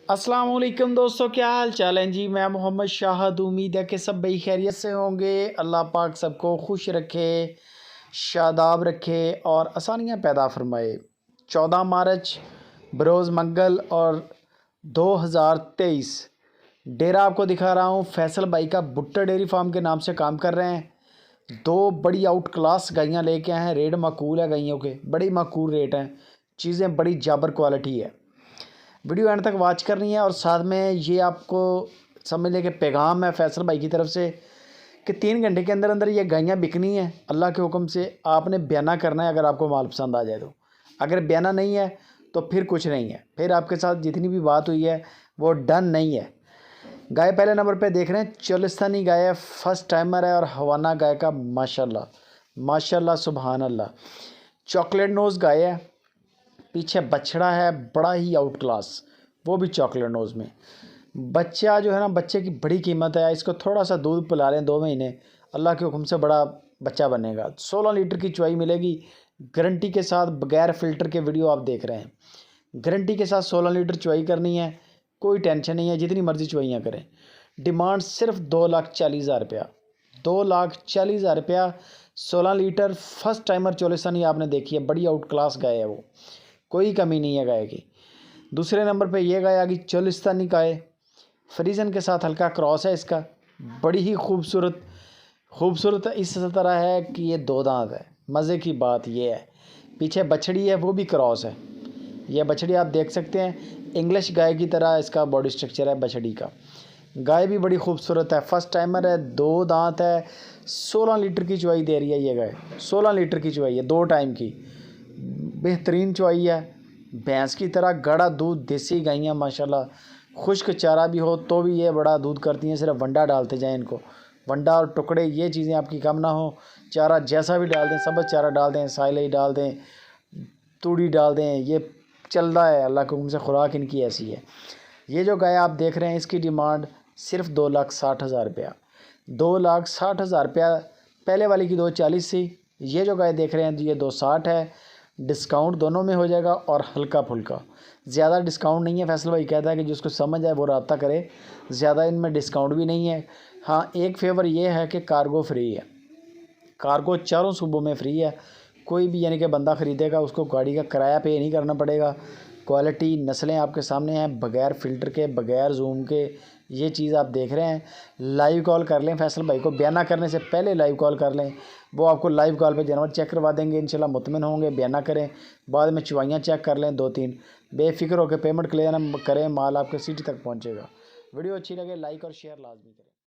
अस्सलाम वालेकुम दोस्तों, क्या हाल चाल है जी। मैं मोहम्मद शाहद, उम्मीद है कि सब भाई खैरियत से होंगे। अल्लाह पाक सबको खुश रखे, शादाब रखे और आसानियाँ पैदा फरमाए। 14 मार्च बरोज़ मंगल और 2023 डेरा आपको दिखा रहा हूँ। फैसल भाई का भुट्टा डेयरी फार्म के नाम से काम कर रहे हैं। दो बड़ी आउट क्लास गायें लेके आए हैं। रेट माकूल है गायों के, बड़ी माकूल रेट हैं। चीज़ें बड़ी जाबर क्वालिटी है। वीडियो एंड तक वॉच करनी है और साथ में ये आपको समझ लें कि पैगाम है फैसल भाई की तरफ से कि 3 घंटे के अंदर अंदर ये गायें बिकनी है। अल्लाह के हुक्म से आपने बयाना करना है अगर आपको माल पसंद आ जाए तो। अगर बयाना नहीं है तो फिर कुछ नहीं है, फिर आपके साथ जितनी भी बात हुई है वो डन नहीं है। गाय पहले नंबर पे देख रहे हैं, चोलिस्तानी गाय है, फर्स्ट टाइमर है और हवाना गाय का माशाल्लाह माशाल्लाह सुभान अल्लाह। चॉकलेट नोज़ गाय है, पीछे बछड़ा है बड़ा ही आउट क्लास, वो भी चॉकलेट नोज़ में। बच्चा जो है ना, बच्चे की बड़ी कीमत है। इसको थोड़ा सा दूध पिला लें 2 महीने, अल्लाह के हुक्म से बड़ा बच्चा बनेगा। 16 लीटर की चुवाई मिलेगी गारंटी के साथ, बगैर फ़िल्टर के। वीडियो आप देख रहे हैं, गारंटी के साथ 16 लीटर चुवाई करनी है, कोई टेंशन नहीं है, जितनी मर्ज़ी चुवाइयाँ करें। डिमांड सिर्फ 2,40,000 रुपया, 2,40,000 रुपया। 16 लीटर फर्स्ट टाइमर चोलिस्तानी आपने देखी है, बड़ी आउट क्लास गाय है वो, कोई कमी नहीं है गाय की। दूसरे नंबर पे ये गाय आ गई चोलिस्तानी गाय, फ्रीजन के साथ हल्का क्रॉस है इसका, बड़ी ही खूबसूरत इस तरह है कि ये 2 दांत है। मज़े की बात ये है, पीछे बछड़ी है वो भी क्रॉस है। यह बछड़ी आप देख सकते हैं, इंग्लिश गाय की तरह इसका बॉडी स्ट्रक्चर है बछड़ी का। गाय भी बड़ी खूबसूरत है, फर्स्ट टाइमर है, 2 दांत है। 16 लीटर की चुवाई दे रही है ये गाय, 16 लीटर की चुवाई है 2 टाइम की, बेहतरीन चुवाई है। भैंस की तरह गाढ़ा दूध, देसी गायें माशाल्लाह। खुश्क चारा भी हो तो भी ये बड़ा दूध करती हैं, सिर्फ वंडा डालते जाएं इनको। वंडा और टुकड़े ये चीज़ें आपकी कम ना हो। चारा जैसा भी डाल दें, सबज चारा डाल दें, साइलेज डाल दें, तूड़ी डाल दें, ये चल रहा है। अल्लाह के हुक्म से खुराक इनकी ऐसी है। ये जो गाय आप देख रहे हैं इसकी डिमांड सिर्फ 2,60,000 रुपया, 2,60,000 रुपया। पहले वाली की 2,40 थी, ये जो गाय देख रहे हैं ये 2,60 है। डिस्काउंट दोनों में हो जाएगा और हल्का फुल्का, ज़्यादा डिस्काउंट नहीं है। फैसल भाई कहता है कि जिसको समझ आए वो रब्ता करे, ज़्यादा इनमें डिस्काउंट भी नहीं है। हाँ, एक फेवर ये है कि कार्गो फ्री है, कार्गो चारों सूबों में फ्री है। कोई भी यानी कि बंदा ख़रीदेगा उसको गाड़ी का किराया पे नहीं करना पड़ेगा। क्वालिटी नस्लें आपके सामने हैं, बगैर फ़िल्टर के, बगैर जूम के। ये चीज़ आप देख रहे हैं। लाइव कॉल कर लें फैसल भाई को, बयाना करने से पहले लाइव कॉल कर लें, वो आपको लाइव कॉल पे जानवर चेक करवा देंगे। इंशाल्लाह मुतमिन होंगे, बयाना करें, बाद में चुवाइयाँ चेक कर लें 2-3, बेफिक्र होकर पेमेंट क्लियर करें, माल आपके सिटी तक पहुँचेगा। वीडियो अच्छी लगे लाइक और शेयर लाजमी करें।